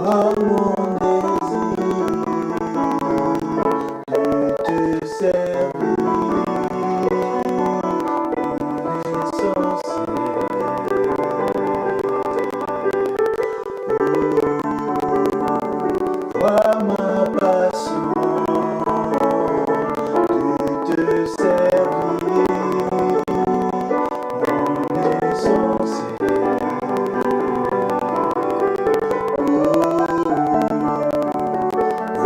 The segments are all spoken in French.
Vois mon désir de te servir, mon essentiel. Vois ma passion de te servir, mon essentiel.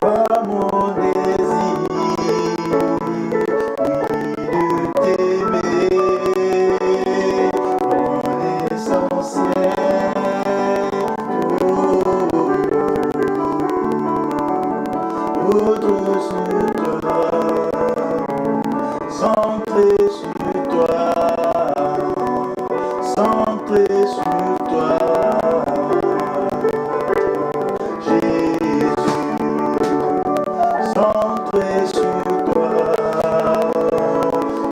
Vois mon désir, oui, de t'aimer, mon essentiel. Autre sur toi, centré sur toi, centré sur toi, Jésus, centré sur toi,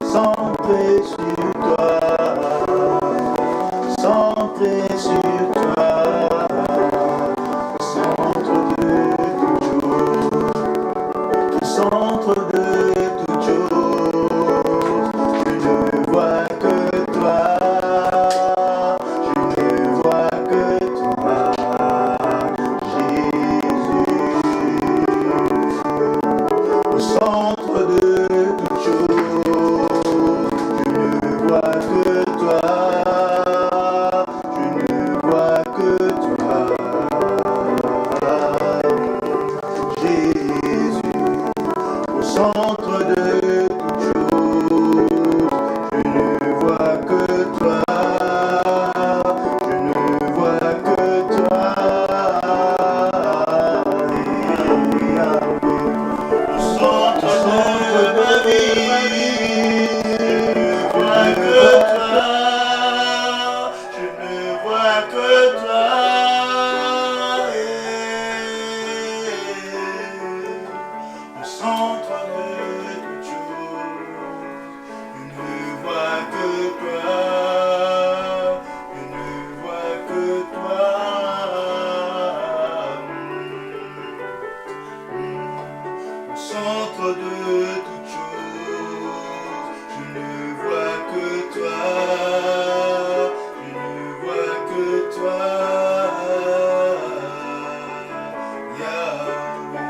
centré sur toi, centré sur toi, centre de toute chose, centre de toute chose. Je ne vois que toi, je ne vois que toi, Jésus. Au centre de toute chose, je ne vois que toi, je ne vois que toi, Jésus. Au centre de toute chose, je ne vois que toi, je ne vois que toi, au centre de ma vie, je ne vois que toi, je ne vois que toi, au centre de toute chose, je ne vois que toi, je ne vois que toi. Au centre de toute chose, je ne vois que toi, je ne vois que toi, Yahweh.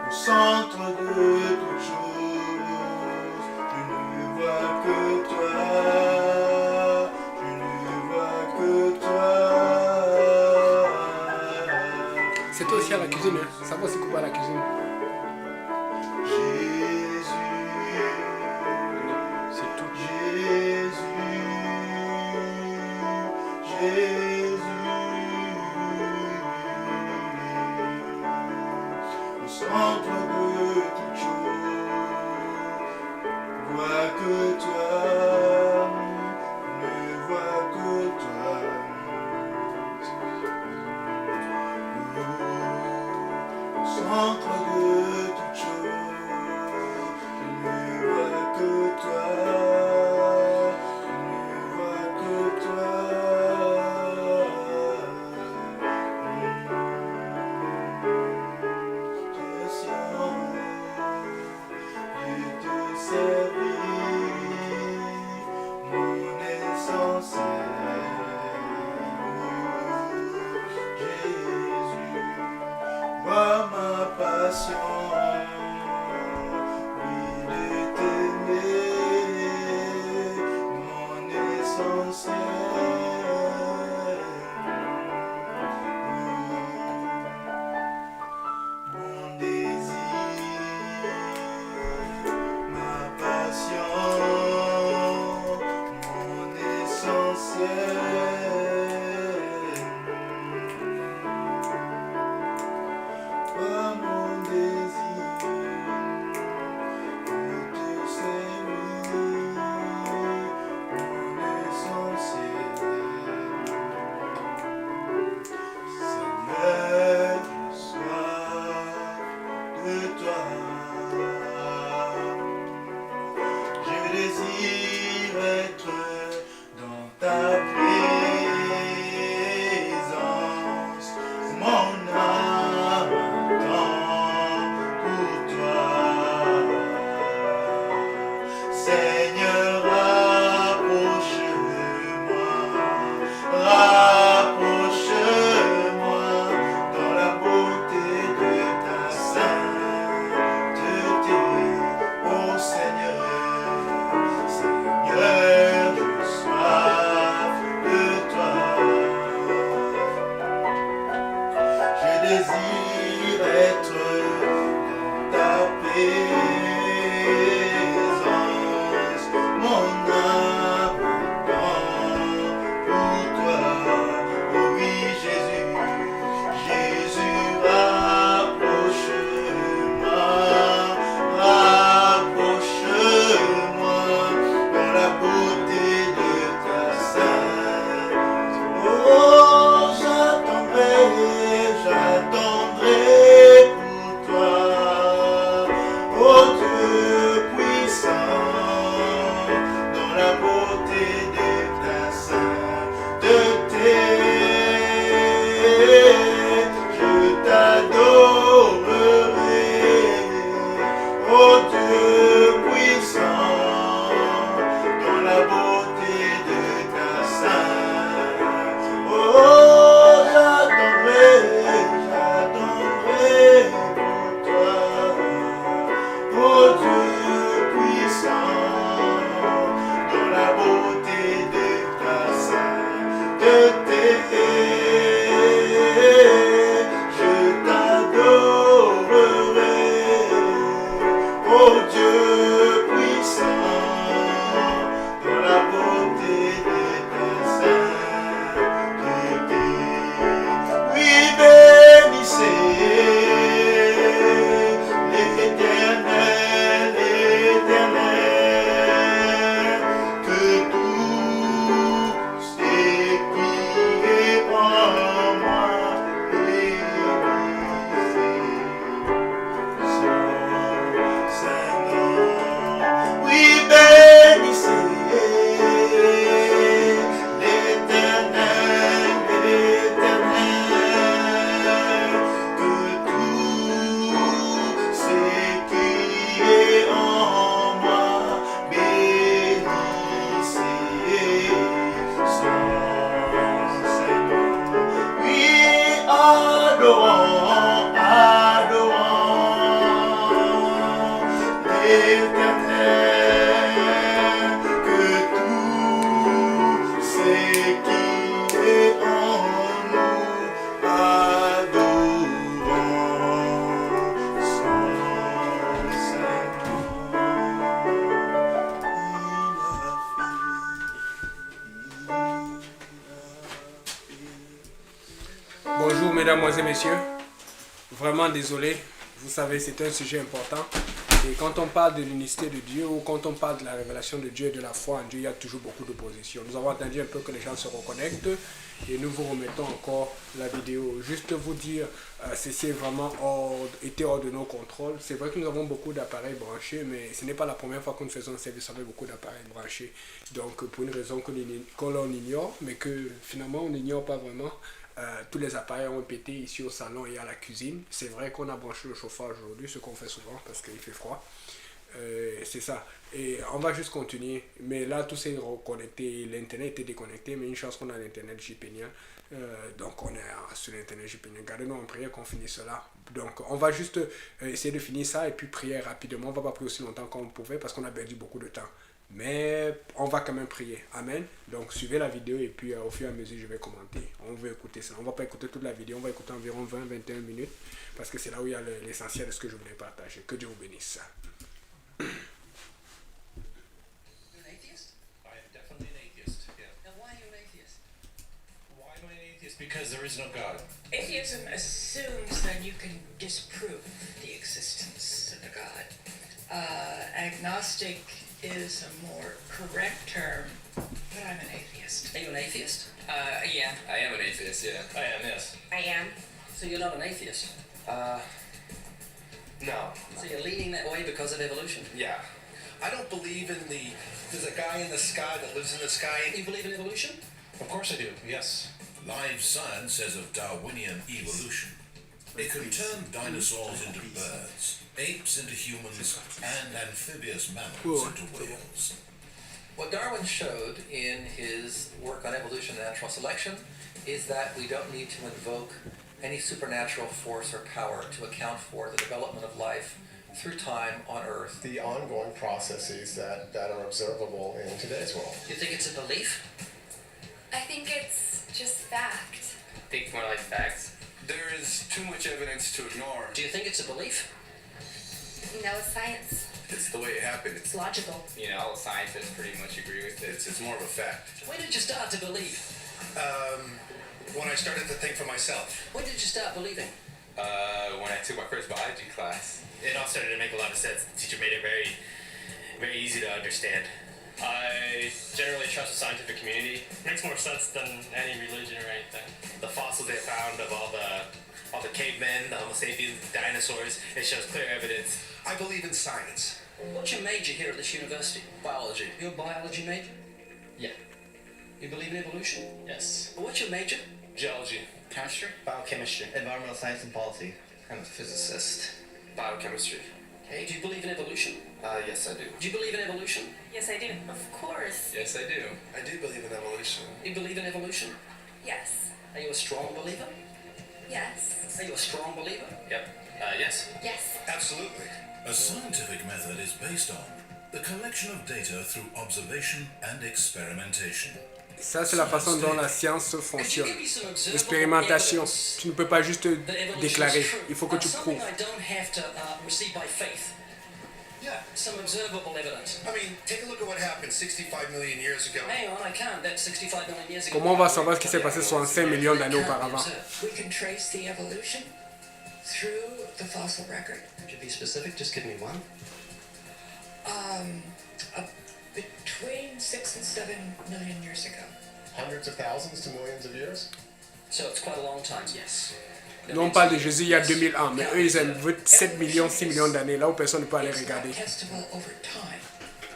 Au centre de toute chose, je ne vois que toi, je ne vois que toi. C'est toi aussi à la cuisine, hein. Ça va aussi couper à la cuisine. Jésus, C'est tout. Jésus, Jésus. Au centre de toute chose, vois que toi, ne vois que toi. Au centre de toute chose, je ne vois que toi, je ne vois que toi. Je te servir, mon essentiel. Jésus, vois ma passion, oui, de t'aimer, mon essentiel. Mon désir, ma passion, mon essentiel. Pas mon désir. désire être dans ta présence, mon âme attend pour toi. Oh oui, Jésus, Jésus, rapproche-moi dans la beauté de ta sainte. Oh, j'attendrai pour toi, oh Dieu puissant, dans la beauté de ta sainteté. Je t'adorerai, oh Dieu puissant, dans la beauté de ta sainte. Oh, j'attendrai pour toi, oh Dieu puissant, dans la beauté de ta sainteté. Je t'adorerai, oh Dieu puissant, dans la beauté de ta sainteté. Oui, bénissez l'Éternel, que tout ce qui est en moi bénissez son saint nom. Oui, bénissez l'Éternel, que tout ce qui est en moi bénissez son saint nom. Oui, adorons l'Éternel, que tout ce qui est en nous, adorons son saint nom. Bonjour mesdames et messieurs, vraiment désolé, vous savez c'est un sujet important et quand on parle de l'unicité de Dieu ou quand on parle de la révélation de Dieu et de la foi en Dieu, il y a toujours beaucoup d'opposition. Nous avons entendu un peu que les gens se reconnectent et nous vous remettons encore la vidéo. Juste vous dire, ceci est vraiment été hors de nos contrôles. C'est vrai que nous avons beaucoup d'appareils branchés, mais ce n'est pas la première fois que nous faisons un service avec beaucoup d'appareils branchés. Donc pour une raison que l'on ignore, mais que finalement on n'ignore pas vraiment, tous les appareils ont pété ici au salon et à la cuisine. C'est vrai qu'on a branché le chauffage aujourd'hui, ce qu'on fait souvent parce qu'il fait froid. C'est ça. Et on va juste continuer. Mais là, tout s'est reconnecté. L'internet était déconnecté, mais une chance qu'on a l'internet jipénien. Donc on est sur l'internet jipénien. Gardez-nous en prière qu'on finisse cela. Donc on va juste essayer de finir ça et puis prier rapidement. On ne va pas prier aussi longtemps qu'on pouvait parce qu'on a perdu beaucoup de temps. Mais on va quand même prier. Amen. Donc suivez la vidéo et puis au fur et à mesure je vais commenter. On va écouter ça. On ne va pas écouter toute la vidéo. On va écouter environ 20-21 minutes. Parce que c'est là où il y a l'essentiel de ce que je voulais partager. Que Dieu vous bénisse. An atheist? I am definitely an atheist. Yeah. Now, why are you an atheist? Why am I an atheist? Because there is no God. Atheism assumes that you can disprove the existence of a God. Agnostic is a more correct term, but I'm an atheist. Are you an atheist? Yeah. I am an atheist, yeah. I am, yes. I am. So you're not an atheist? No. So you're leaning that way because of evolution? Yeah. I don't believe in there's a guy in the sky that lives in the sky. You believe in evolution? Of course I do, yes. Live science says of Darwinian evolution. It could turn dinosaurs into birds, apes into humans, and amphibious mammals into whales. What Darwin showed in his work on evolution and natural selection is that we don't need to invoke any supernatural force or power to account for the development of life through time on Earth. The ongoing processes that are observable in today's world. Do you think it's a belief? I think it's just fact. I think more like facts. there is too much evidence to ignore. Do you think it's a belief? No, it's science. It's the way it happened. It's logical. You know, all scientists pretty much agree with it. It's more of a fact. When did you start to believe? When I started to think for myself. When did you start believing? When I took my first biology class. It all started to make a lot of sense. The teacher made it very, very easy to understand. I generally trust the scientific community. It makes more sense than any religion or anything. The fossils they found of all the cavemen, the Homo sapiens, dinosaurs, it shows clear evidence. I believe in science. What's your major here at this university? Biology. You're a biology major? Yeah. You believe in evolution? Yes. What's your major? Geology. Chemistry? Biochemistry. Environmental science and policy. I'm a physicist. Biochemistry. Okay, do you believe in evolution? Yes, I do. Do you believe in evolution? Yes, I do. Of course. Yes, I do. I do believe in evolution. You believe in evolution? Yes. Are you a strong believer? Yes. Are you a strong believer? Yep. Yes. Yes. Absolutely. A scientific method is based on the collection of data through observation and experimentation. Ça, c'est la façon dont la science Could you fonctionne. give me some observable L'expérimentation. evidence Tu ne peux pas juste that evolution déclarer. is true? Il faut que tu Something prouves. I don't have to receive by faith. Yeah. Some observable evidence. I mean, take a look at what happened 65 million years ago. Hang on, I can't. That's 65 million years ago. Comment on va savoir ce qui s'est passé 65 millions d'années auparavant? We can trace the evolution through the fossil record. To be specific, just give me one. Between 6 and 7 million years ago. Hundreds of thousands to millions of years? So it's quite a long time. Yes. Nous, on parle de Jésus il y a 2000 ans, mais eux, ils ont 7 millions, 6 millions d'années, là où personne ne peut aller It's not regarder. testable over time.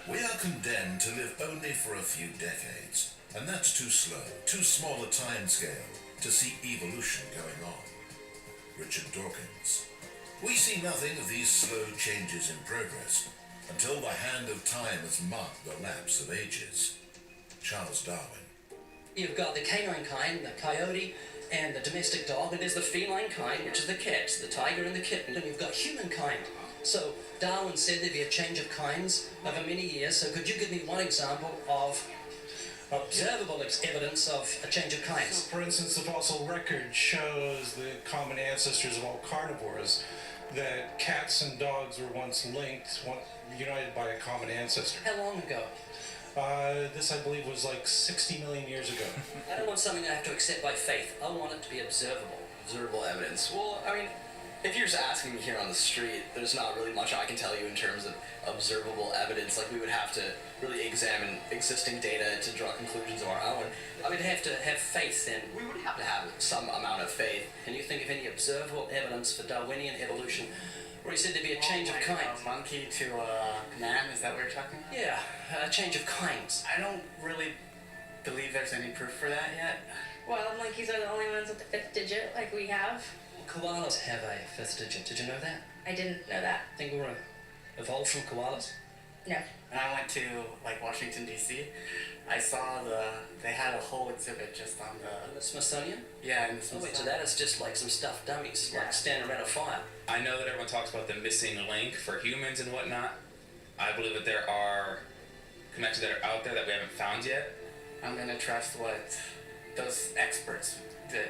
We are condemned to live only for a few decades, and that's too slow, too small a time scale to see evolution going on. Richard Dawkins. We see nothing of these slow changes in progress until the hand of time has marked the lapse of ages. Charles Darwin. You've got the canine kind, the coyote, and the domestic dog, and there's the feline kind, which is the cats, the tiger and the kitten, and you've got humankind. So Darwin said there'd be a change of kinds over many years, so could you give me one example of observable evidence of a change of kinds? For instance, the fossil record shows the common ancestors of all carnivores, that cats and dogs were once linked, united by a common ancestor. How long ago? This, I believe, was like 60 million years ago. I don't want something I have to accept by faith. I want it to be observable. Observable evidence. Well, I mean, if you're just asking me here on the street, there's not really much I can tell you in terms of observable evidence. Like, we would have to really examine existing data to draw conclusions of our own. I would have to have faith then. We would have to have some amount of faith. Can you think of any observable evidence for Darwinian evolution where he said there'd be a change of kinds? Monkey to man, is that what you're talking about? Yeah, a change of kinds. I don't really believe there's any proof for that yet. Wild monkeys are the only ones with the 5th digit, like we have. Koalas have a 5th digit. Did you know that? I didn't know that. Think we were evolved from koalas? No. When I went to like Washington D.C., I saw they had a whole exhibit just on The Smithsonian? yeah, in the Oh, Smithsonian. wait, so that is just like some stuffed dummies, like standing around a fire. I know that everyone talks about the missing link for humans and whatnot. I believe that there are connections that are out there that we haven't found yet. I'm gonna trust what those experts did.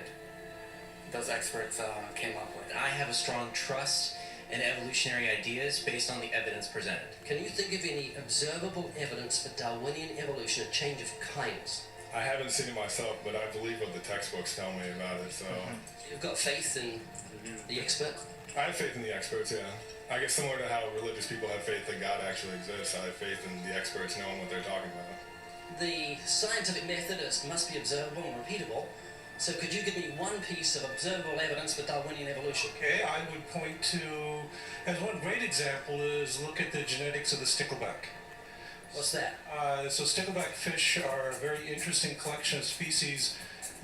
Those experts came up with. I have a strong trust in evolutionary ideas based on the evidence presented. Can you think of any observable evidence for Darwinian evolution, a change of kinds? I haven't seen it myself, but I believe what the textbooks tell me about it, so... You've got faith in the expert? I have faith in the experts, yeah. I guess similar to how religious people have faith that God actually exists, I have faith in the experts knowing what they're talking about. The scientific method must be observable and repeatable. So could you give me one piece of observable evidence for Darwinian evolution? Okay, I would point to, as one great example, is look at the genetics of the stickleback. What's that? So stickleback fish are a very interesting collection of species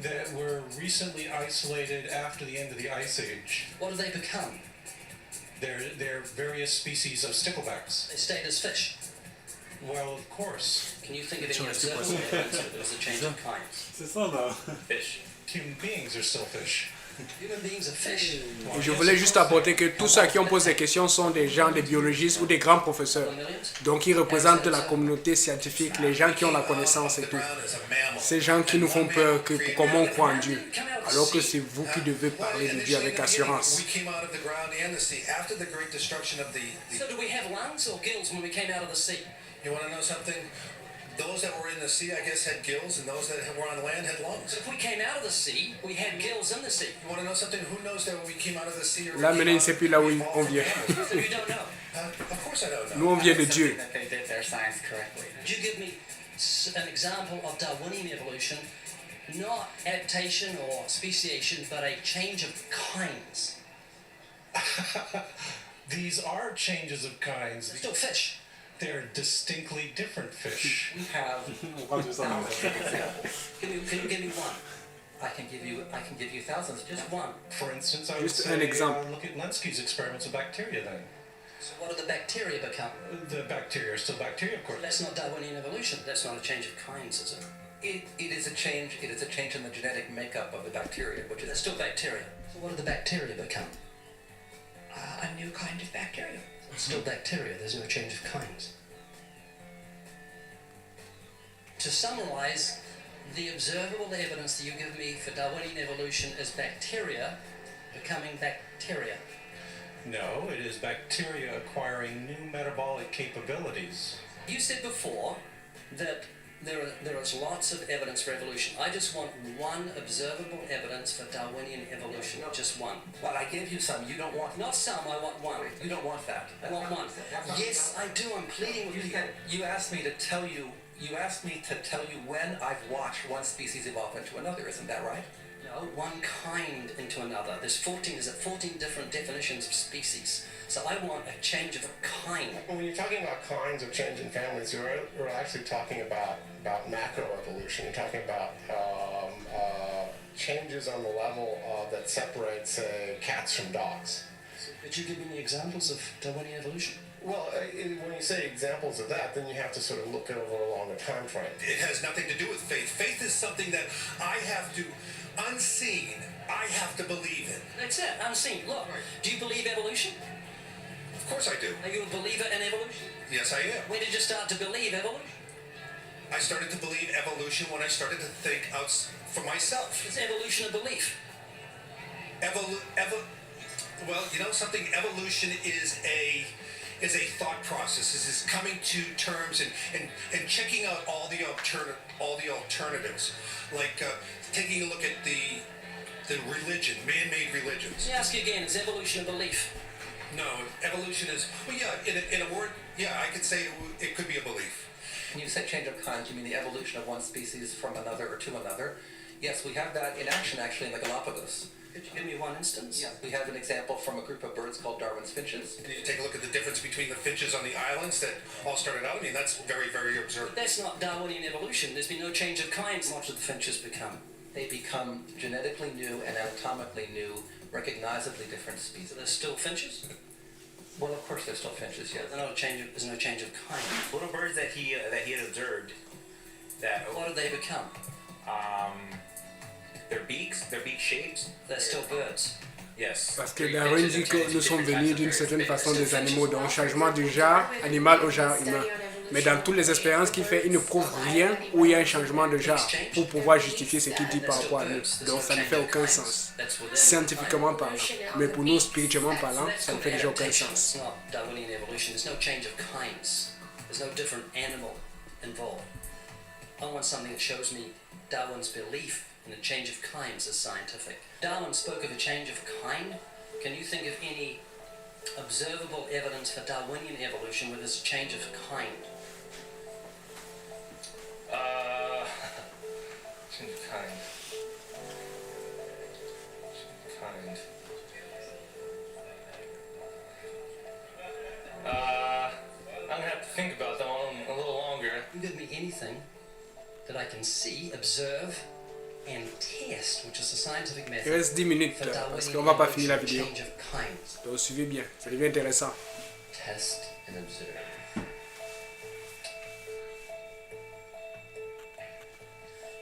that were recently isolated after the end of the Ice Age. What do they become? They're various species of sticklebacks. They stayed as fish. Well, of course. Can you think of any observable evidence that there was a change of kinds? C'est ça, là. Fish. Human beings are still fish. Human beings are fish. Et je voulais juste apporter que tous ceux qui ont posé des questions sont des gens, des biologistes ou des grands professeurs. Donc ils représentent la communauté scientifique, les gens qui ont la connaissance et tout. Ces gens qui nous font peur, comment on croit en Dieu. alors que c'est vous qui devez parler de Dieu avec assurance. We came out of the ground and the sea after the great destruction of the So do we have lungs or gills when we came out of the sea? You want to know something? Those that were in the sea, I guess, had gills, and those that were on land had lungs. But if we came out of the sea, we had gills in the sea. You want to know something? Who knows that when we came out of the sea? Or Là, maintenant, il ne sait plus là où on vient. So you don't know. Of course I don't know. Nous, on vient de Dieu. That they did their science correctly. Could you give me an example of Darwinian evolution, not adaptation or speciation, but a change of kinds? These are changes of kinds. They're still fish. They're distinctly different fish. We have thousands of examples. Can you give me one? I can give you thousands. Just one. For instance, I would Just say, an example. look at Lenski's experiments with bacteria then. So what do the bacteria become? The bacteria are still bacteria, of course. That's not Darwinian evolution. That's not a change of kinds, is it? It is a change. It is a change in the genetic makeup of the bacteria, which They're is still bacteria. So what do the bacteria become? A new kind of bacteria. It's still bacteria. There's no change of kinds. To summarize, the observable evidence that you give me for Darwinian evolution is bacteria becoming bacteria. No, it is bacteria acquiring new metabolic capabilities. You said before that there is lots of evidence for evolution. I just want one observable evidence for Darwinian evolution. Just one. Well, I gave you some. You don't want. Not some, I want one. You don't want that. I want one. Yes, I do. I'm pleading with you. You asked me to tell you. You asked me to tell you when I've watched one species evolve into another. Isn't that right? No, one kind into another. There's 14 different definitions of species. So I want a change of a kind. When you're talking about kinds of change in families, you're actually talking about macroevolution. You're talking about changes on the level that separate, say, cats from dogs. So could you give me any examples of Darwinian evolution? Well, when you say examples of that, then you have to sort of look over a longer time frame. It has nothing to do with faith. Faith is something that I have to, unseen, I have to believe in. That's it, unseen. Look, do you believe evolution? Of course I do. Are you a believer in evolution? Yes, I am. When did you start to believe evolution? I started to believe evolution when I started to think out for myself. Is evolution a belief? Well, you know something? Evolution is a thought process. This is coming to terms and checking out all the alternatives, like taking a look at the religion, man-made religions. Let me ask you again: is evolution a belief? No, evolution is. Well, yeah. In a word, yeah, I could say it could be a belief. When you say change of kind, you mean the evolution of one species from another or to another? Yes, we have that in action actually in the Galapagos. Could you give me one instance? Yeah, we have an example from a group of birds called Darwin's finches. Did you take a look at the difference between the finches on the islands that all started out? I mean, that's very, very observable. But that's not Darwinian evolution. There's been no change of kinds. What do the finches become? They become genetically new and anatomically new, recognizably different species. So they're still finches? Well, of course, they're still finches, yes. There's no change of kind. Little birds that he had observed. That What do they become? their beak shapes. They're still birds. Yes. Parce que Darwin dit que nous sommes venus d'une certaine façon des animaux, donc changement du genre animal au genre humain. Mais dans toutes les expériences qu'il fait, il ne prouve rien où il y a un changement de genre pour pouvoir justifier ce qu'il dit par rapport à nous. Donc ça ne fait aucun sens, scientifiquement parlant. Mais pour nous, spirituellement parlant, ça ne fait déjà aucun sens. It's not Darwinian evolution. There's no change of kinds. There's no different animal involved. I want something that shows me Darwin's belief in a change of kinds is scientific. Darwin spoke of a change of kind. Can you think of any observable evidence for Darwinian evolution where there's a change of kind? Change of kind. Change of kind. I'm gonna have to think about that one a little longer. You give me anything that I can see, observe, and test, which is a scientific method. Il reste 10 minutes parce qu'on va pas finir la vidéo. Change of kinds. Donc suivez bien, ça devient intéressant. Test and observe.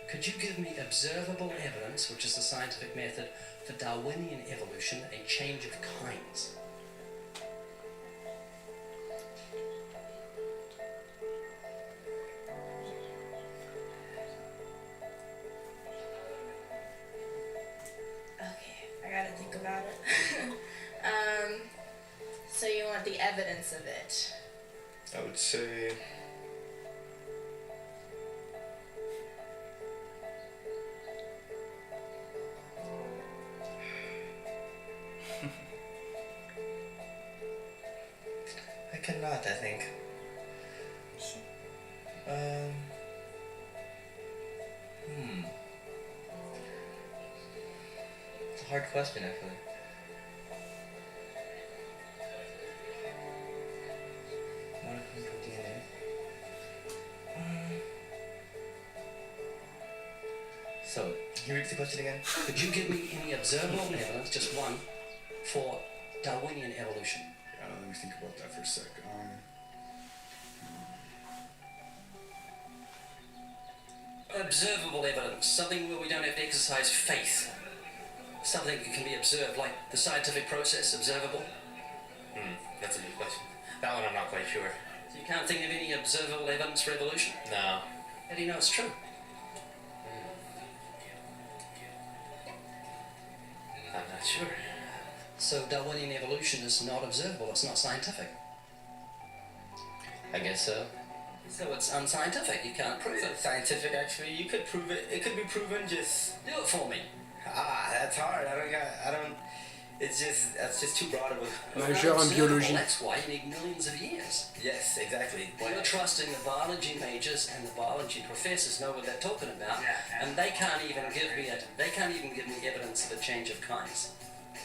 Could you give me observable evidence, which is the scientific method, for Darwinian evolution, a change of kinds? the evidence of it? I would say I cannot, I think. It's a hard question, actually. Monochromatic DNA. So, can you repeat the question again? Could you give me any observable evidence, just one, for Darwinian evolution? Let me think about that for a sec. Observable evidence, something where we don't have to exercise faith. Something that can be observed, like the scientific process, observable. That's a good question. That one I'm not quite sure. So you can't think of any observable evidence for evolution? No. How do you know it's true? I'm not sure. So Darwinian evolution is not observable, it's not scientific. I guess so. So it's unscientific, you can't prove it. Scientific, actually, you could prove it. It could be proven just... Do it for me. That's hard. That's just too broad of a... Majeur en biologie. That's why you need millions of years. Yes, exactly. You're trusting the biology majors and the biology professors know what they're talking about, and they can't even give me evidence of a change of kinds.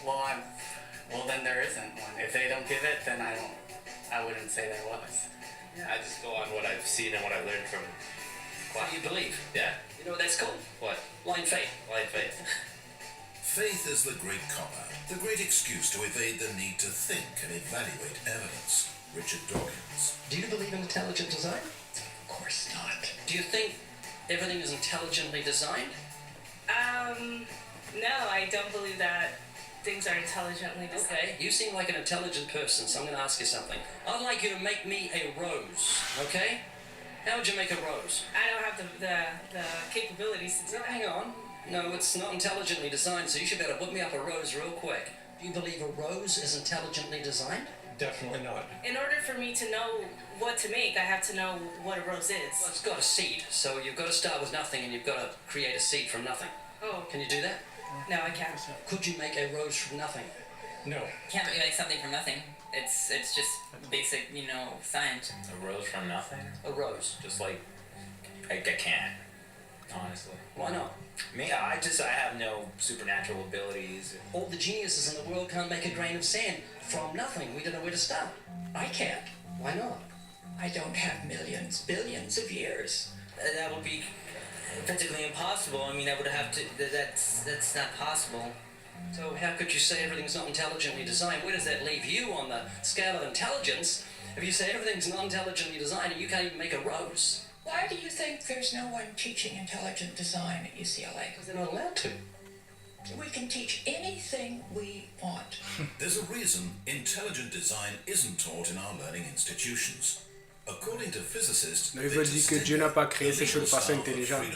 Well, then there isn't one. If they don't give it, then I wouldn't say there was. Yeah. I just go on what I've seen and what I've learned from What do you believe? Yeah. You know what that's called? What? Blind faith. Blind faith. Faith is the great cop-out, the great excuse to evade the need to think and evaluate evidence. Richard Dawkins. Do you believe in intelligent design? Of course not. Do you think everything is intelligently designed? No, I don't believe that things are intelligently designed. Okay, you seem like an intelligent person, so I'm going to ask you something. I'd like you to make me a rose, okay? How would you make a rose? I don't have the capabilities to do that. Hang on. No, it's not intelligently designed, so you should better put me up a rose real quick. Do you believe a rose is intelligently designed? Definitely not. In order for me to know what to make, I have to know what a rose is. Well, it's got a seed, so you've got to start with nothing and you've got to create a seed from nothing. Oh. Can you do that? No, I can't. Could you make a rose from nothing? No. Can't really make something from nothing. It's just basic, science. A rose from nothing? A rose. Just like, I can't, honestly. Why not? Me, I have no supernatural abilities. All the geniuses in the world can't make a grain of sand from nothing. We don't know where to start. I can't. Why not? I don't have millions, billions of years. That would be physically impossible. I mean, I would have to... That's not possible. So how could you say everything's not intelligently designed? Where does that leave you on the scale of intelligence if you say everything's not intelligently designed and you can't even make a rose? Why do you think there's no one teaching intelligent design at UCLA? Because they're not allowed to. We can teach anything we want. There's a reason intelligent design isn't taught in our learning institutions. According to physicists, La Bible dit que Dieu n'a pas créé ces choses de façon intelligente,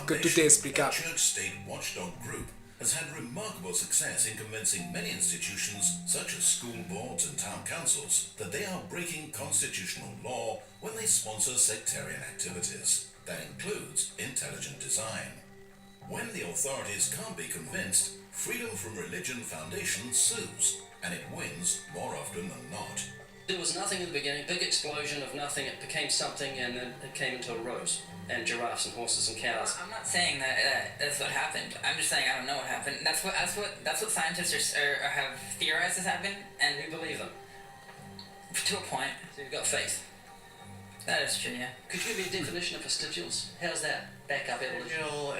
que tout est explicable. Church-state watchdog group has had remarkable success in convincing many institutions, such as school boards and town councils, that they are breaking constitutional law when they sponsor sectarian activities. That includes intelligent design. When the authorities can't be convinced, Freedom from Religion Foundation sues, and it wins more often than not. There was nothing in the beginning, big explosion of nothing, it became something and then it came into a rose. And giraffes and horses and cows. I'm not saying that that's what happened. I'm just saying I don't know what happened. That's what scientists have theorized has happened, and we believe them. To a point. So you've got faith. That is true, yeah. Could you give me a definition of vestigials? How's that? Back up evolution. Vestigial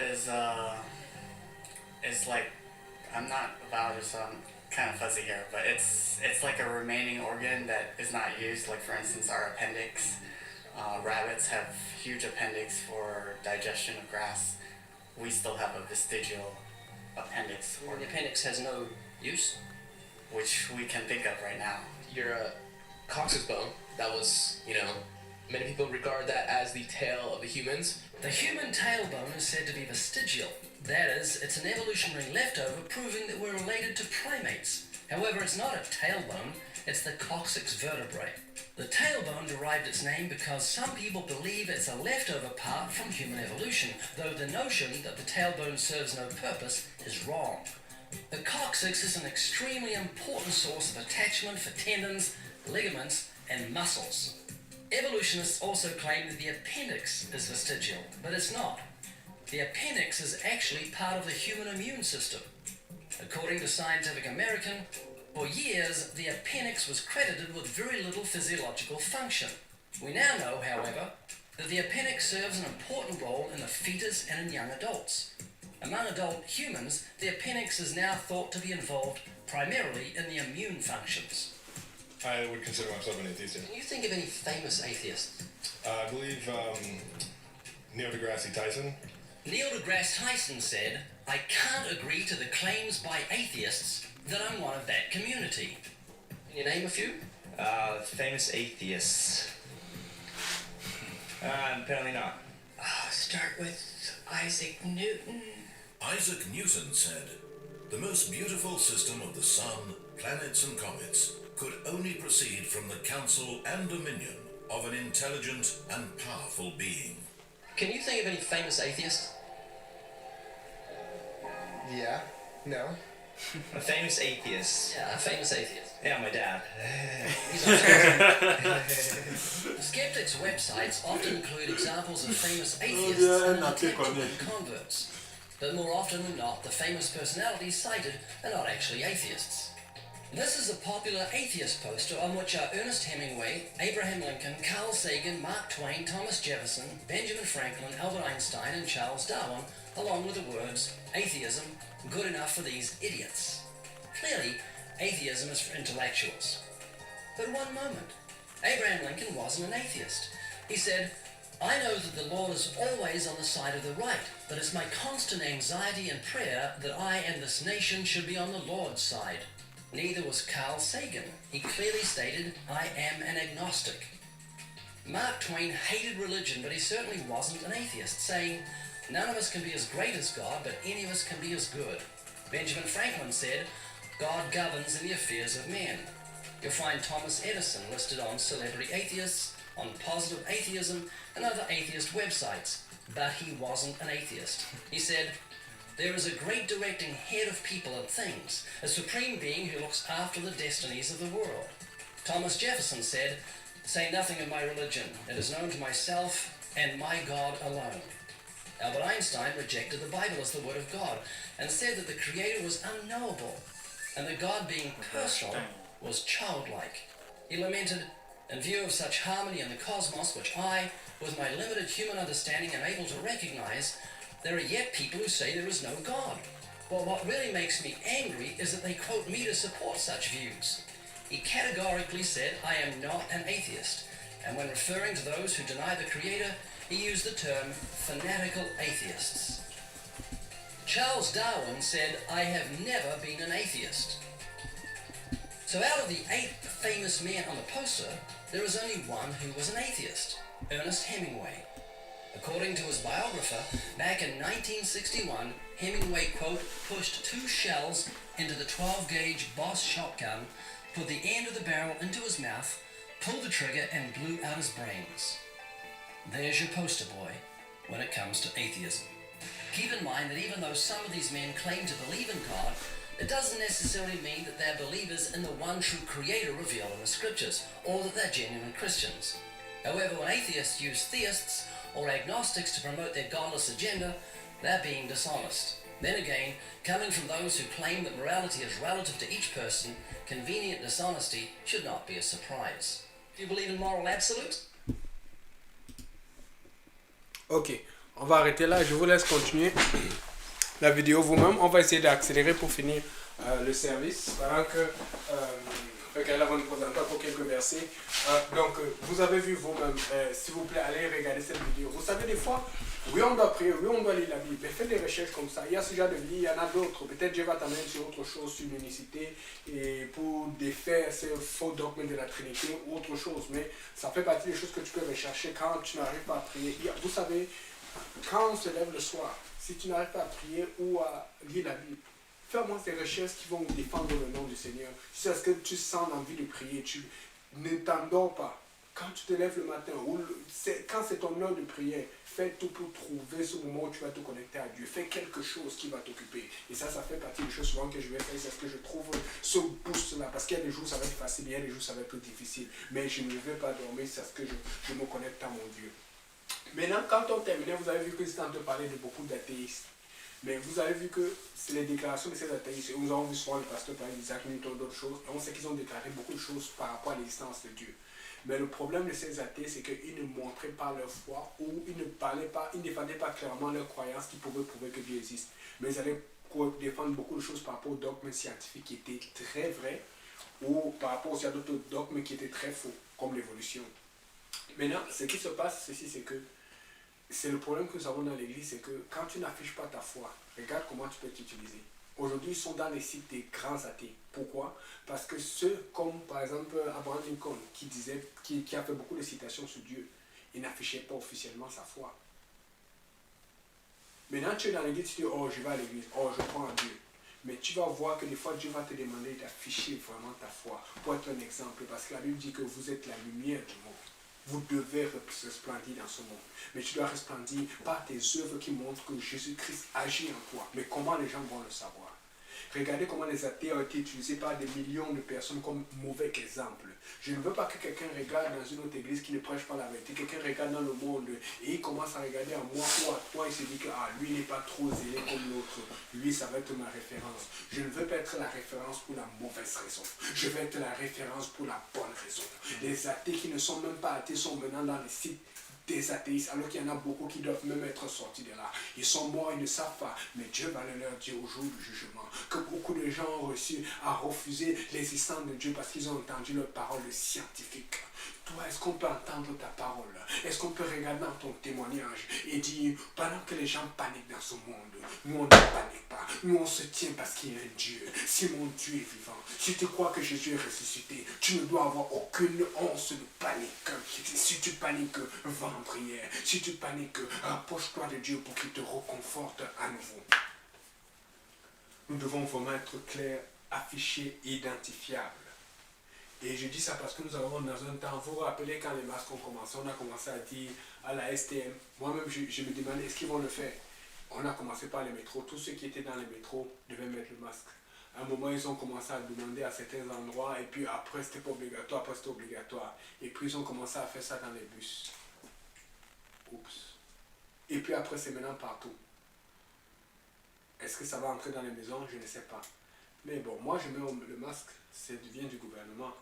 is like, I'm not a biologist, so I'm kind of fuzzy here, but it's like a remaining organ that is not used. Like for instance, our appendix. Rabbits have huge appendix for digestion of grass. We still have a vestigial appendix. Or the appendix has no use? Which we can think of right now. Your coccyx bone, that was, many people regard that as the tail of the humans. The human tailbone is said to be vestigial. That is, it's an evolutionary leftover proving that we're related to primates. However, it's not a tailbone, It's the coccyx vertebrae. The tailbone derived its name because some people believe it's a leftover part from human evolution, though the notion that the tailbone serves no purpose is wrong. The coccyx is an extremely important source of attachment for tendons, ligaments, and muscles. Evolutionists also claim that the appendix is vestigial, but it's not. The appendix is actually part of the human immune system. According to Scientific American, for years the appendix was credited with very little physiological function. We now know, however, that the appendix serves an important role in the fetus and in young adults. Among adult humans, the appendix is now thought to be involved primarily in the immune functions. I would consider myself an atheist. Can you think of any famous atheists? I believe Neil deGrasse Tyson. Neil deGrasse Tyson said, "I can't agree to the claims by atheists that I'm one of that community." Can you name a few? Famous atheists. Apparently not. Start with Isaac Newton. Isaac Newton said, "The most beautiful system of the sun, planets and comets could only proceed from the counsel and dominion of an intelligent and powerful being." Can you think of any famous atheists? Yeah. No. A famous atheist. Yeah, a famous atheist. Yeah, my dad. Skeptics' websites often include examples of famous atheists and intellectual converts. But more often than not, the famous personalities cited are not actually atheists. This is a popular atheist poster on which are Ernest Hemingway, Abraham Lincoln, Carl Sagan, Mark Twain, Thomas Jefferson, Benjamin Franklin, Albert Einstein, and Charles Darwin, along with the words, "Atheism, good enough for these idiots." Clearly, atheism is for intellectuals. But one moment, Abraham Lincoln wasn't an atheist. He said, "I know that the Lord is always on the side of the right, but it's my constant anxiety and prayer that I and this nation should be on the Lord's side." Neither was Carl Sagan. He clearly stated, "I am an agnostic." Mark Twain hated religion, but he certainly wasn't an atheist, saying, "None of us can be as great as God, but any of us can be as good." Benjamin Franklin said, "God governs in the affairs of men." You'll find Thomas Edison listed on celebrity atheists, on positive atheism, and other atheist websites, but he wasn't an atheist. He said, "There is a great directing head of people and things, a supreme being who looks after the destinies of the world." Thomas Jefferson said, "Say nothing of my religion. It is known to myself and my God alone." Albert Einstein rejected the Bible as the Word of God and said that the Creator was unknowable and that God, being personal, was childlike. He lamented, "In view of such harmony in the cosmos, which I, with my limited human understanding, am able to recognize, there are yet people who say there is no God. But what really makes me angry is that they quote me to support such views." He categorically said, "I am not an atheist," and when referring to those who deny the Creator, he used the term fanatical atheists. Charles Darwin said, "I have never been an atheist." So out of the 8 famous men on the poster, there is only one who was an atheist, Ernest Hemingway. According to his biographer, back in 1961, Hemingway, quote, "pushed 2 shells into the 12-gauge Boss shotgun, put the end of the barrel into his mouth, pulled the trigger, and blew out his brains." There's your poster boy when it comes to atheism. Keep in mind that even though some of these men claim to believe in God, it doesn't necessarily mean that they're believers in the one true Creator revealed in the Scriptures, or that they're genuine Christians. However, when atheists use theists or agnostics to promote their godless agenda, they're being dishonest. Then again, coming from those who claim that morality is relative to each person, convenient dishonesty should not be a surprise. Do you believe in moral absolutes? Ok, on va arrêter là, je vous laisse continuer la vidéo vous-même. On va essayer d'accélérer pour finir le service, pendant que regardez avant de présenter pour quelques versets. Donc, vous avez vu vous-même, s'il vous plaît, allez regarder cette vidéo. Vous savez, des fois, oui, on doit prier, oui, on doit lire la Bible, mais faites des recherches comme ça. Il y a ce genre de vie, il y en a d'autres. Peut-être Dieu va t'amener sur autre chose, sur l'unicité, et pour défaire ces faux dogmes de la Trinité ou autre chose. Mais ça fait partie des choses que tu peux rechercher quand tu n'arrives pas à prier. Vous savez, quand on se lève le soir, si tu n'arrives pas à prier ou à lire la Bible, Fais-moi des recherches qui vont défendre le nom du Seigneur. Si est-ce que tu sens l'envie de prier, tu ne t'endors pas. Quand tu te lèves le matin, quand c'est ton heure de prière, fais tout pour trouver ce moment où tu vas te connecter à Dieu. Fais quelque chose qui va t'occuper. Et ça fait partie des choses souvent que je vais faire. C'est ce que je trouve ce boost-là. Parce qu'il y a des jours ça va être facile, il y a des jours ça va être difficile. Mais je ne vais pas dormir, c'est ce que je me connecte à mon Dieu. Maintenant, quand on terminait, vous avez vu que c'était en train de parler de beaucoup d'athéistes. Mais vous avez vu que c'est les déclarations de ces athéistes. Nous avons vu souvent le pasteur parler d'Isaac Newton, d'autres choses. Et on sait qu'ils ont déclaré beaucoup de choses par rapport à l'existence de Dieu. Mais le problème de ces athées, c'est qu'ils ne montraient pas leur foi ou ils ne parlaient pas, ils ne défendaient pas clairement leur croyance qui pouvaient prouver que Dieu existe. Mais ils allaient défendre beaucoup de choses par rapport aux dogmes scientifiques qui étaient très vrais ou par rapport aussi à d'autres dogmes qui étaient très faux, comme l'évolution. Maintenant, ce qui se passe, c'est que c'est le problème que nous avons dans l'église, c'est que quand tu n'affiches pas ta foi, regarde comment tu peux t'utiliser. Aujourd'hui, ils sont dans les sites des grands athées. Pourquoi? Parce que ceux comme par exemple Abraham Lincoln qui a fait beaucoup de citations sur Dieu, il n'affichait pas officiellement sa foi. Maintenant, tu es dans l'église, tu dis, oh, je vais à l'église, oh, je crois en Dieu. Mais tu vas voir que des fois, Dieu va te demander d'afficher vraiment ta foi pour être un exemple. Parce que la Bible dit que vous êtes la lumière du monde. Vous devez resplendir dans ce monde. Mais tu dois resplendir par tes œuvres qui montrent que Jésus-Christ agit en toi. Mais comment les gens vont le savoir? Regardez comment les athées ont été utilisés par des millions de personnes comme mauvais exemple. Je ne veux pas que quelqu'un regarde dans une autre église qui ne prêche pas la vérité. Quelqu'un regarde dans le monde et il commence à regarder à moi ou à toi. Il se dit que lui n'est pas trop zélé comme l'autre. Lui, ça va être ma référence. Je ne veux pas être la référence pour la mauvaise raison. Je veux être la référence pour la bonne raison. Les athées qui ne sont même pas athées sont maintenant dans les sites des athéistes, alors qu'il y en a beaucoup qui doivent même être sortis de là. Ils sont morts, ils ne savent pas, mais Dieu va leur dire au jour du jugement que beaucoup de gens ont reçu à refuser l'existence de Dieu parce qu'ils ont entendu leurs paroles scientifiques. Toi, est-ce qu'on peut entendre ta parole? Est-ce qu'on peut regarder dans ton témoignage et dire, pendant que les gens paniquent dans ce monde, nous on ne panique pas, nous on se tient parce qu'il y a un Dieu. Si mon Dieu est vivant, si tu crois que Jésus est ressuscité, tu ne dois avoir aucune once de panique. Si tu paniques, va en prière. Si tu paniques, rapproche-toi de Dieu pour qu'il te reconforte à nouveau. Nous devons vraiment être clairs, affichés, identifiables. Et je dis ça parce que nous avons dans un temps, vous vous rappelez quand les masques ont commencé, on a commencé à dire à la STM, moi-même je me demandais est-ce qu'ils vont le faire. On a commencé par les métros, tous ceux qui étaient dans les métros devaient mettre le masque. À un moment, ils ont commencé à demander à certains endroits, et puis après c'était pas obligatoire, après c'était obligatoire. Et puis ils ont commencé à faire ça dans les bus. Oups. Et puis après c'est maintenant partout. Est-ce que ça va entrer dans les maisons? Je ne sais pas. Mais bon, moi je mets le masque, ça vient du gouvernement.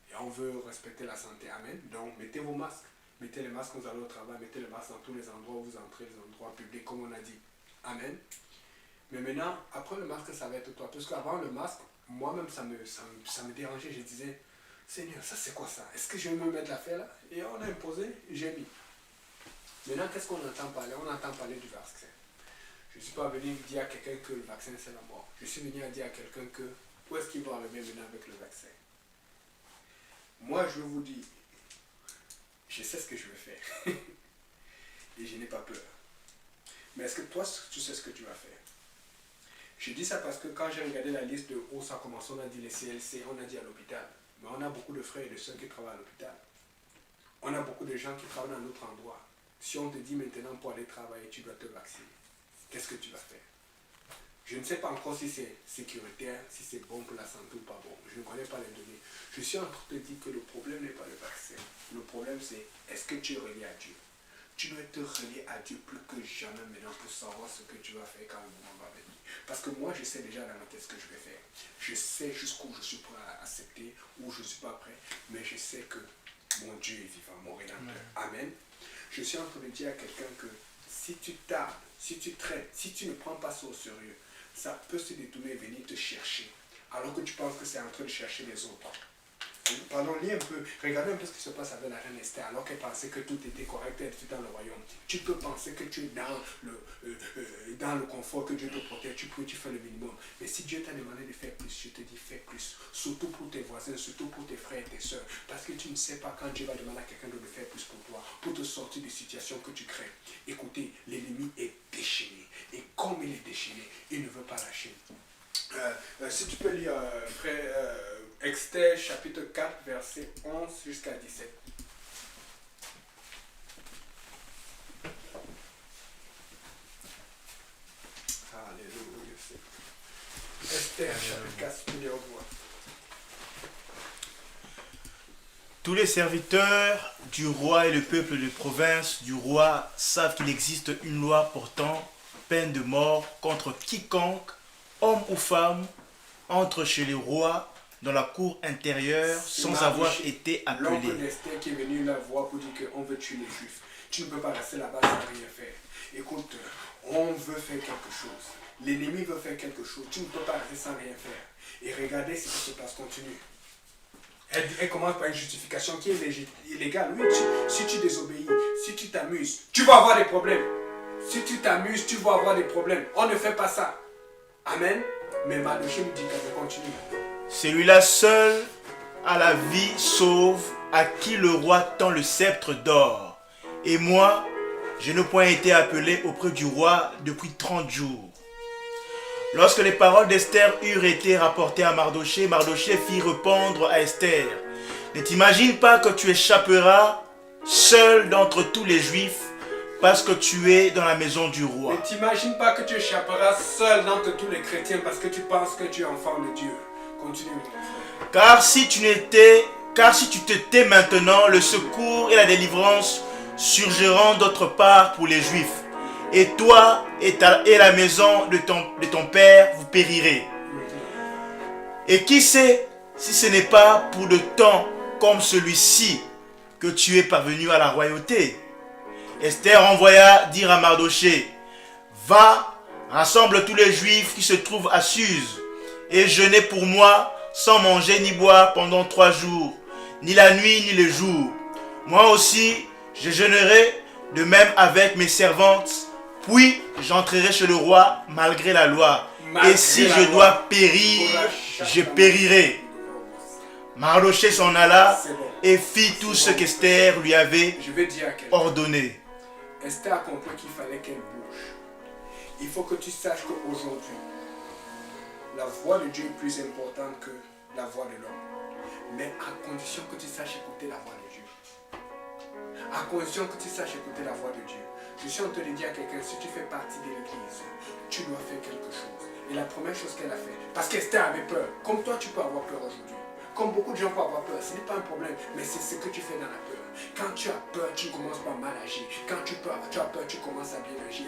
Et on veut respecter la santé. Amen. Donc mettez vos masques. Mettez les masques quand vous allez au travail. Mettez les masques dans tous les endroits où vous entrez, les endroits publics, comme on a dit. Amen. Mais maintenant, après le masque, ça va être toi. Parce qu'avant le masque, moi-même, ça me dérangeait. Je disais, Seigneur, ça c'est quoi ça? Est-ce que je vais me mettre l'affaire là? Et on a imposé, j'ai mis. Maintenant, qu'est-ce qu'on entend parler? On entend parler du vaccin. Je ne suis pas venu dire à quelqu'un que le vaccin c'est la mort. Je suis venu à dire à quelqu'un que où est-ce qu'il va arriver maintenant avec le vaccin? Moi, je vous dis, je sais ce que je vais faire. Et je n'ai pas peur. Mais est-ce que toi, tu sais ce que tu vas faire? Je dis ça parce que quand j'ai regardé la liste de où ça a commencé, on a dit les CLC, on a dit à l'hôpital. Mais on a beaucoup de frères et de soeurs qui travaillent à l'hôpital. On a beaucoup de gens qui travaillent dans d'autres endroits. Si on te dit maintenant pour aller travailler, tu dois te vacciner, qu'est-ce que tu vas faire? Je ne sais pas encore si c'est sécuritaire, si c'est bon pour la santé ou pas bon. Je ne connais pas les données. Je suis en train de te dire que le problème n'est pas le vaccin. Le problème c'est, est-ce que tu es relié à Dieu? Tu dois être relié à Dieu plus que jamais maintenant pour savoir ce que tu vas faire quand le moment va venir. Parce que moi, je sais déjà dans ma tête ce que je vais faire. Je sais jusqu'où je suis prêt à accepter, où je ne suis pas prêt. Mais je sais que mon Dieu est vivant, mon Rédempteur. Amen. Je suis en train de dire à quelqu'un que si tu tardes, si tu traites, si tu ne prends pas ça au sérieux, ça peut se détourner et venir te chercher. Alors que tu penses que c'est en train de chercher les autres. Pardon, lis un peu, regardez un peu ce qui se passe avec la reine Esther, alors qu'elle pensait que tout était correct, elle était dans le royaume. Tu peux penser que tu es dans le confort, que Dieu te protège, tu fais le minimum. Mais si Dieu t'a demandé de faire plus, je te dis fais plus. Surtout pour tes voisins, surtout pour tes frères et tes soeurs. Parce que tu ne sais pas quand Dieu va demander à quelqu'un de le faire plus pour toi, pour te sortir des situations que tu crées. Écoutez, l'ennemi est déchaîné. Et comme il est déchaîné, il ne veut pas lâcher. Si tu peux lire Esther chapitre 4, verset 11 jusqu'à 17. Alléluia. Esther chapitre 4, tu peux lire au voix. Tous les serviteurs du roi et le peuple de province du roi savent qu'il existe une loi portant peine de mort contre quiconque, homme ou femme, entre chez les rois dans la cour intérieure sans avoir été appelé. L'oncle d'Esther qui est venu la voir pour dire qu'on veut tuer les Juifs. Tu ne peux pas rester là-bas sans rien faire. Écoute, on veut faire quelque chose. L'ennemi veut faire quelque chose. Tu ne peux pas rester sans rien faire. Et regardez ce qui se passe. Continue. Elle commence par une justification qui est illégale. Oui, si tu désobéis, si tu t'amuses, tu vas avoir des problèmes. Si tu t'amuses, tu vas avoir des problèmes. On ne fait pas ça. Amen. Mais Mardochée nous dit qu'elle continue. Celui-là seul a la vie sauve, à qui le roi tend le sceptre d'or. Et moi, je n'ai point été appelé auprès du roi depuis 30 jours. Lorsque les paroles d'Esther eurent été rapportées à Mardochée, Mardochée fit répondre à Esther: ne t'imagine pas que tu échapperas seul d'entre tous les Juifs parce que tu es dans la maison du roi. Ne t'imagine pas que tu échapperas seul d'entre tous les chrétiens parce que tu penses que tu es enfant de Dieu. Continue. Car si tu te tais maintenant, le secours et la délivrance surgiront d'autre part pour les Juifs. Et toi et la maison de ton père, vous périrez. Et qui sait si ce n'est pas pour de temps comme celui-ci que tu es parvenu à la royauté. Esther envoya dire à Mardochée: va, rassemble tous les Juifs qui se trouvent à Suse, et jeûnez pour moi sans manger ni boire pendant 3 jours, ni la nuit ni le jour. Moi aussi, je jeûnerai, de même avec mes servantes, puis j'entrerai chez le roi malgré la loi. Et si je dois périr, je périrai. Mardochée s'en alla et fit tout ce qu'Esther lui avait ordonné. Esther a compris qu'il fallait qu'elle bouge. Il faut que tu saches qu'aujourd'hui, la voix de Dieu est plus importante que la voix de l'homme. Mais à condition que tu saches écouter la voix de Dieu. À condition que tu saches écouter la voix de Dieu. Je suis en train de dire à quelqu'un, si tu fais partie de l'église, tu dois faire quelque chose. Et la première chose qu'elle a fait, parce qu'Esther avait peur, comme toi tu peux avoir peur aujourd'hui. Comme beaucoup de gens peuvent avoir peur, ce n'est pas un problème, mais c'est ce que tu fais dans la peur. Quand tu as peur, tu commences par mal agir. Quand tu as peur, tu commences à bien agir.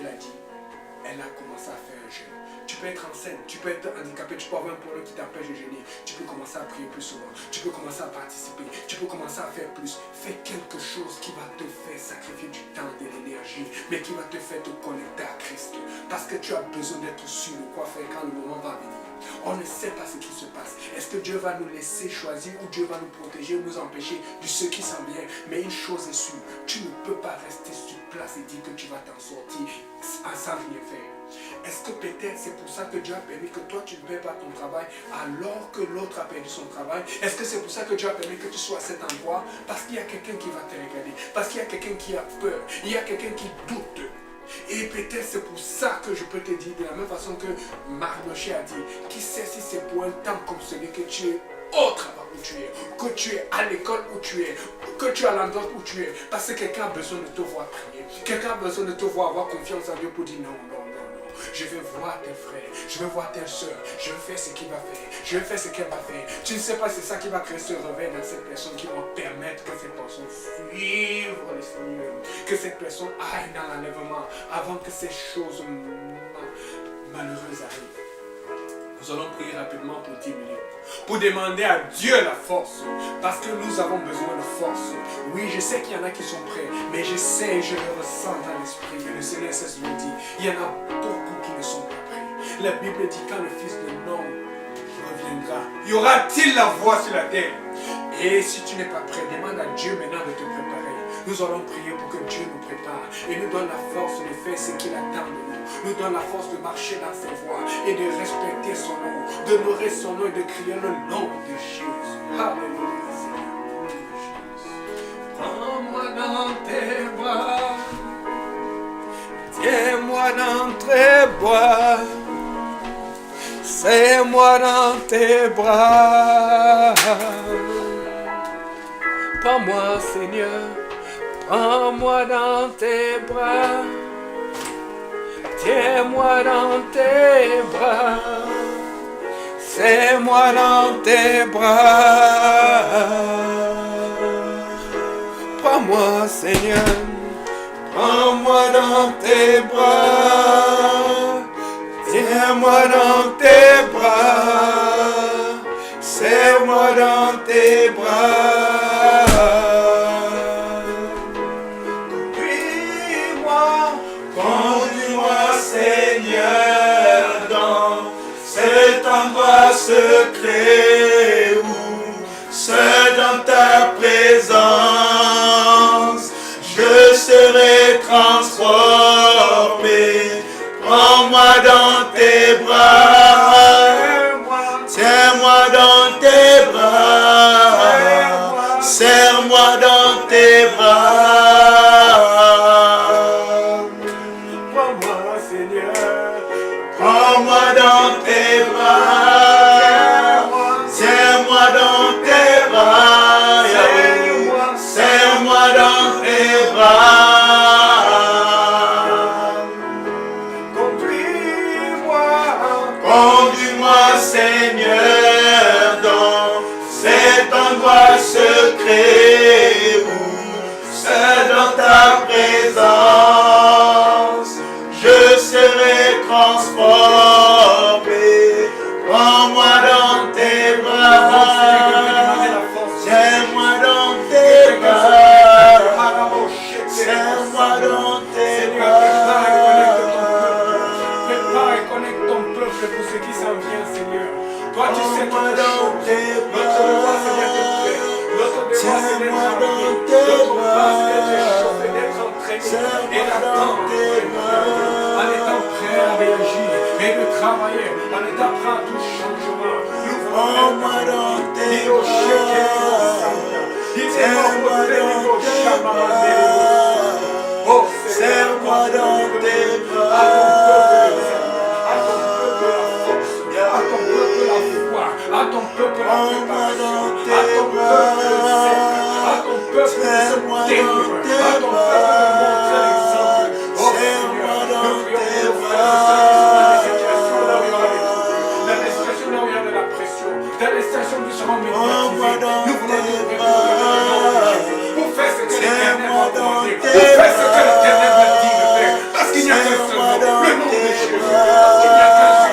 Elle a commencé à faire un jeûne. Tu peux être enceinte, tu peux être handicapé, tu peux avoir un problème qui t'empêche de jeûner. Tu peux commencer à prier plus souvent, tu peux commencer à participer, tu peux commencer à faire plus. Fais quelque chose qui va te faire sacrifier du temps, de l'énergie, mais qui va te faire te connecter à Christ. Parce que tu as besoin d'être sûr de quoi faire quand le moment va venir. On ne sait pas ce qui se passe. Est-ce que Dieu va nous laisser choisir ou Dieu va nous protéger ou nous empêcher de ce qui s'en vient? Mais une chose est sûre, tu ne peux pas rester sur place et dire que tu vas t'en sortir sans rien faire. Est-ce que peut-être c'est pour ça que Dieu a permis que toi tu ne perds pas ton travail alors que l'autre a perdu son travail? Est-ce que c'est pour ça que Dieu a permis que tu sois à cet endroit? Parce qu'il y a quelqu'un qui va te regarder, parce qu'il y a quelqu'un qui a peur, il y a quelqu'un qui doute. Et peut-être c'est pour ça que je peux te dire de la même façon que Mardochée a dit, qui sait si c'est pour un temps comme celui que tu es au travail où tu es, que tu es à l'école où tu es, que tu es à l'endroit où tu es, parce que quelqu'un a besoin de te voir prier, quelqu'un a besoin de te voir avoir confiance en Dieu pour dire non, non, non, non, je vais voir tes frères, je vais voir tes soeurs, je vais faire ce qu'il va faire, je vais faire ce qu'elle va faire. Tu ne sais pas, c'est ça qui va créer ce réveil dans cette personne, qui va permettre que cette personne suive le Seigneur, que cette personne aille dans l'enlèvement avant que ces choses malheureuses arrivent. Nous allons prier rapidement pour 10 minutes. Pour demander à Dieu la force. Parce que nous avons besoin de force. Oui, je sais qu'il y en a qui sont prêts. Mais je sais, je le ressens dans l'esprit. Et le Seigneur cesse de me dire. Il y en a beaucoup qui ne sont pas prêts. La Bible dit quand le Fils de l'homme reviendra, y aura-t-il la voix sur la terre? Et si tu n'es pas prêt, demande à Dieu maintenant de te préparer. Nous allons prier pour que Dieu nous prépare et nous donne la force de faire ce qu'il attend de nous. Nous donne la force de marcher dans ses voies et de respecter son nom, d'honorer son nom et de crier le nom de Jésus. Alléluia, Seigneur. Prends-moi dans tes bras, tiens-moi dans tes bras. Serre-moi dans tes bras. Prends-moi, Seigneur, prends-moi dans tes bras. Tiens-moi dans tes bras. Serre-moi dans tes bras. Prends-moi, Seigneur, prends-moi dans tes bras. Tiens-moi dans tes bras. Serre-moi dans tes bras. Conduis-moi, Seigneur, dans cet endroit secret où, seul dans ta présence, je serai transformé. Prends-moi dans tes bras, tiens-moi dans tes bras, serre-moi dans tes bras. Prends-moi, Seigneur, prends-moi dans tes bras, tiens-moi dans tes bras, serre-moi dans tes bras. Conduis-moi, Seigneur, dans cet endroit secret où, seul dans ta présence, je serai transformé. Prends-moi dans tes bras, tiens-moi dans tes bras, serre-moi dans tes bras. Prépare et connecte ton peuple pour ce qui s'en vient, Seigneur. Toi, tu sais tout dans tes bras. Notre devoir, c'est d'être prêt. Notre devoir, c'est d'être habillé. Notre devoir, c'est d'être échauffé, d'être entraîné et d'attendre en étant prêt à réagir et de travailler, en étant prêt à tout changement. Nous voulons dans tes bras. Tiens-moi dans tes bras. Oh, serre-moi dans tes bras. À ton peuple la foi, à ton peuple la préparation, à ton peuple le Seigneur, à ton peuple de se tenir, à ton peuple de montrer l'exemple. Oh Seigneur, nous prions pour nos frères et sœurs dans les situations là où il y a de la pression, dans les situations où ils seront médiatisés. Nous voulons nous préparer pour faire ce que l'Éternel va demander, pour faire ce que l'Éternel va dire de faire, parce qu'il n'y a qu'un seul nom, le nom de Jésus, parce qu'il n'y a qu'un seul nom.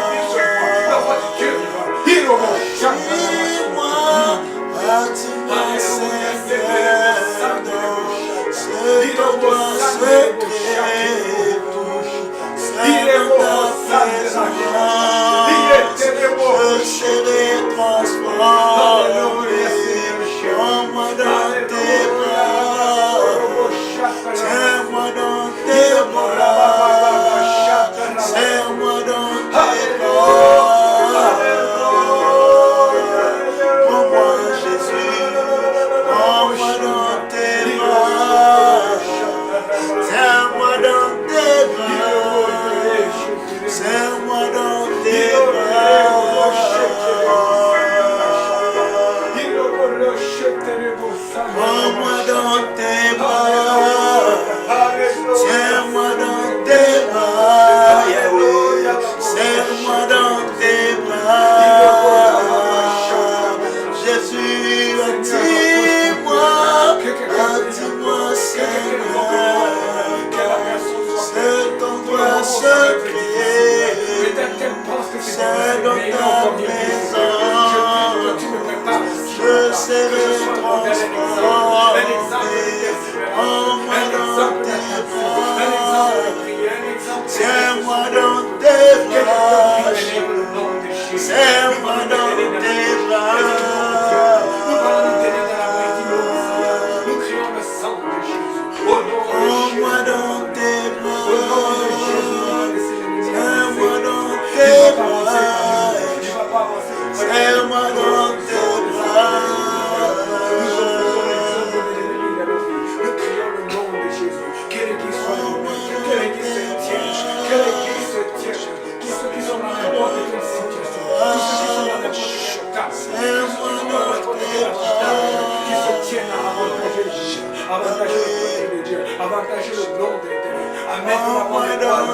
avantager le nom de l'Éternel, à mettre la main de gloire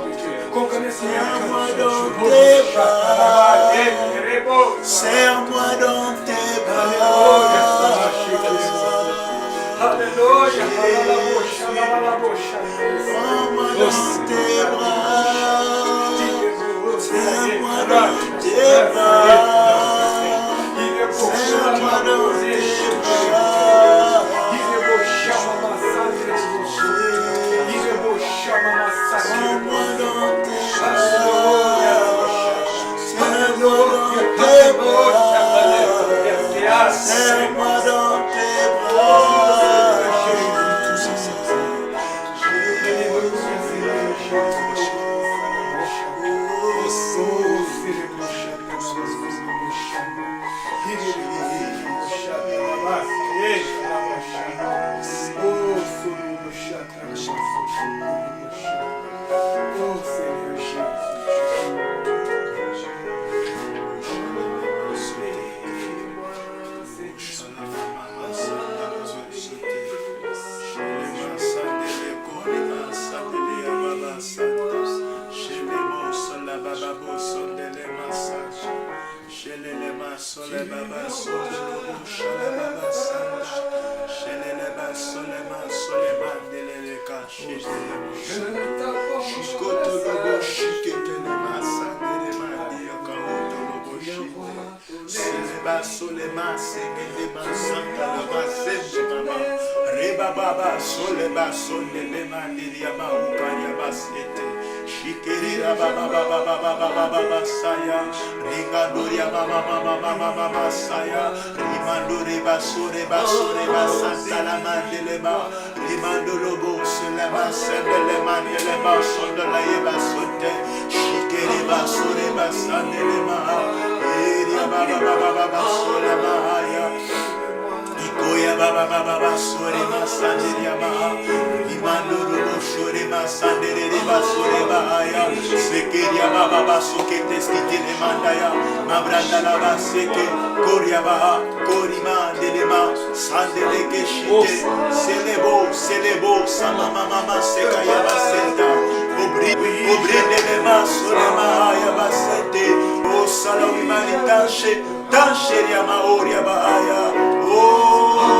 de Dieu, qu'on connaisse la parole de Dieu, qu'on connaisse les serre-moi dans tes bras. Alléluia, serre-moi dans tes bras. Serre-moi dans tes bras. Serre-moi dans tes serre-moi dans tes bras.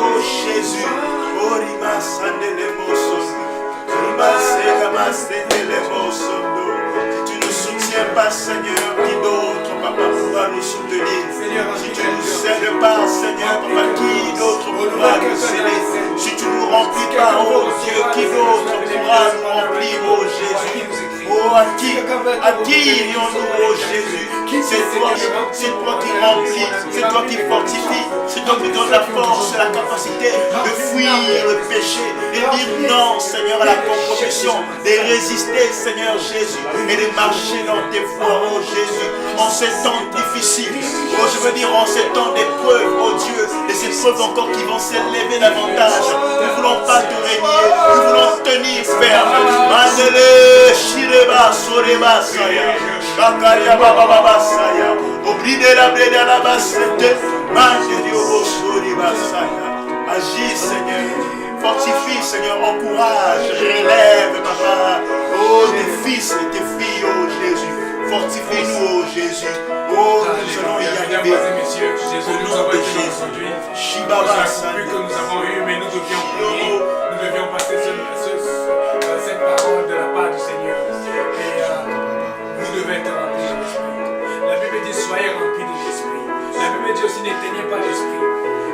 Oh Jésus, si tu nous soutiens pas, Seigneur, qui d'autre, papa, pourra nous soutenir? Si tu ne nous aides pas, Seigneur, papa, qui d'autre pourra nous aider? Si tu nous remplis pas, oh Dieu, qui d'autre pourra nous remplir, oh Jésus? Oh, à qui irions-nous, oh Jésus? C'est toi qui remplis, c'est toi qui fortifie, c'est toi qui donne la force, la capacité de fuir le péché et dire non, Seigneur, à la compromission, de résister, Seigneur Jésus, et de marcher dans tes voies, oh Jésus, en ces temps difficiles, oh je veux dire en ces temps d'épreuves, oh Dieu, et ces épreuves encore qui vont s'élever davantage. Nous ne voulons pas te régner, nous voulons tenir ferme. Mandele, Shireba, Soreba, Saya, Shakaria, Baba, Baba, Saya, Obride la Breda, la Bassete, Mangerio, Soreba, Saya. Agis, Seigneur, fortifie, Seigneur, encourage, relève, Papa, oh, tes fils et tes filles, oh Jésus. Fortifie-nous, oh Jésus. Oh, nous allons y arriver. Jésus, nous avons été aujourd'hui. Shibaba, plus que nous avons eu, mais nous devions prier. Nous devions passer cette parole de la part du Seigneur. Et vous devez être remplis de l'Esprit. La Bible dit soyez remplis de l'Esprit. La Bible dit aussi n'éteignez pas l'Esprit.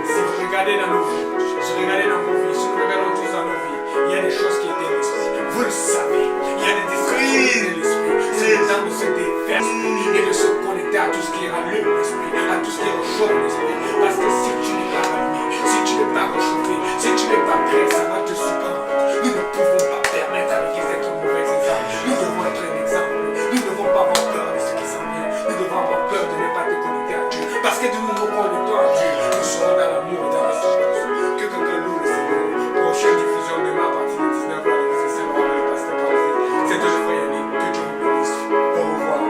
Si vous regardez dans nos vies, si vous regardez dans vos vies, si nous regardons tous dans nos vies, il y a des choses qui étaient l'Esprit. Vous le savez. Il y a des distractions de l'Esprit. C'est le temps de se défaire et de se connecter à tout ce qui rallume l'Esprit, à tout ce qui réchauffe l'Esprit. Parce que si tu n'es pas rallumé, si tu n'es pas réchauffé, si tu n'es pas prêt, ça va te succomber. Nous ne pouvons pas permettre avec les êtres mauvais exemples. Nous devons être un exemple. Nous ne devons pas avoir peur de ce qui s'en vient. Nous devons avoir peur de ne pas te connecter à Dieu. Parce que nous nous connectons à Dieu. Nous serons dans l'amour et dans la souffrance. Que quelqu'un loue le Seigneur. Prochaine diffusion demain à partir de 19h à l'église Saint-Esprit avec le pasteur Hervé. C'est le frère Yannick. Que Dieu vous bénisse. Au revoir.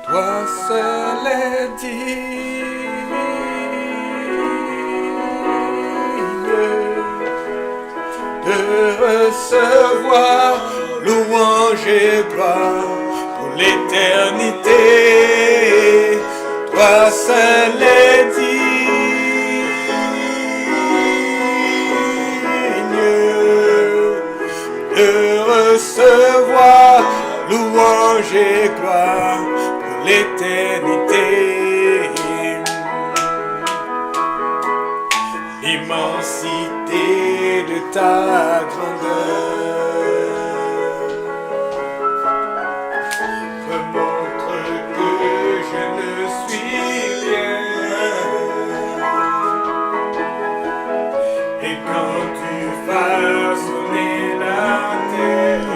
Toi seul est digne. recevoir louange et gloire pour l'éternité. Toi seul est digne de recevoir louange et gloire pour l'éternité. L'immensité de ta grandeur me montre que je ne suis rien. Et quand tu façonnais la terre,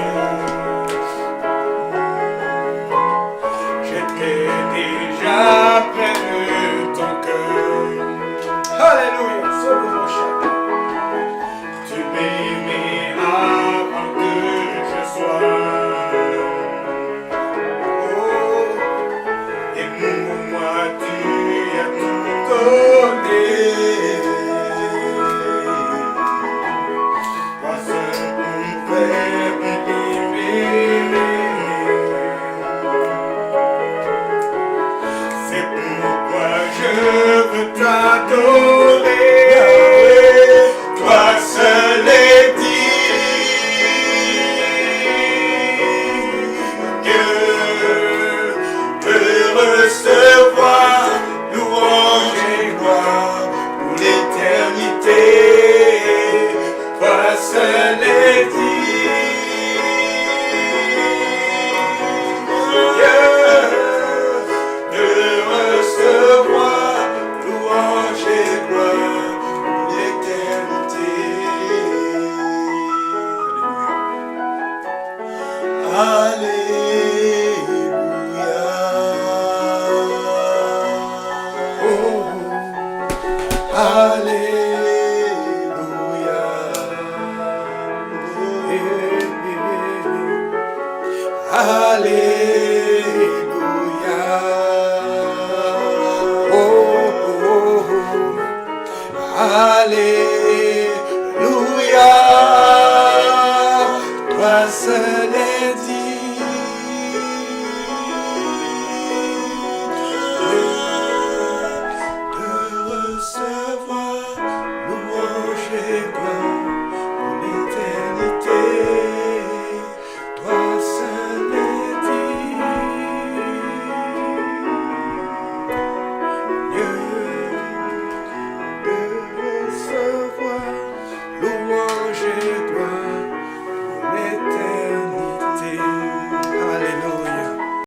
j'étais déjà près de ton cœur. Alléluia.